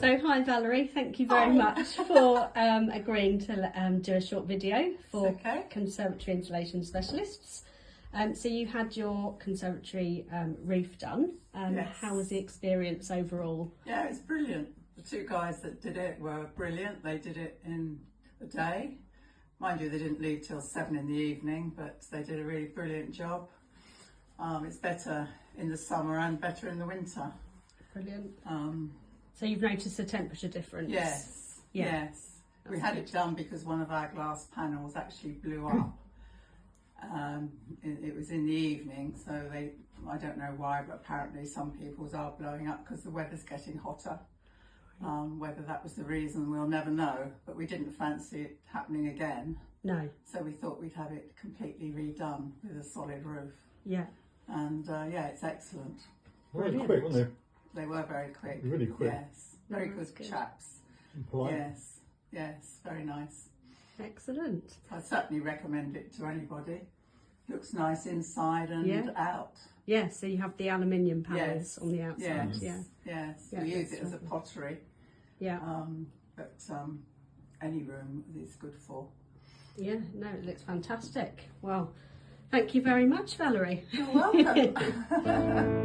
So hi Valerie, thank you very much for agreeing to do a short video for Conservatory Insulation Specialists. So you had your conservatory roof done. Yes. How was the experience overall? Yeah, it's brilliant. The two guys that did it were brilliant. They did it in a day. Mind you, they didn't leave till 7 in the evening, but they did a really brilliant job. It's better in the summer and better in the winter. Brilliant. So you've noticed a temperature difference? Yes, yeah. Yes. We had it done because one of our glass panels actually blew up. It was in the evening, so I don't know why, but apparently some people's are blowing up because the weather's getting hotter. Whether that was the reason, we'll never know, but we didn't fancy it happening again. No. So we thought we'd have it completely redone with a solid roof. Yeah. And yeah, it's excellent. Very quick, weren't they? They were very quick. Really quick. Yes, very good chaps. Polite. Yes, yes, very nice. Excellent. I certainly recommend it to anybody. Looks nice inside and out. Yeah, so you have the aluminium panels on the outside. Yes, yes. We use it as a pottery. Yeah. But any room is good for. Yeah, no, it looks fantastic. Well, thank you very much, Valerie. You're welcome.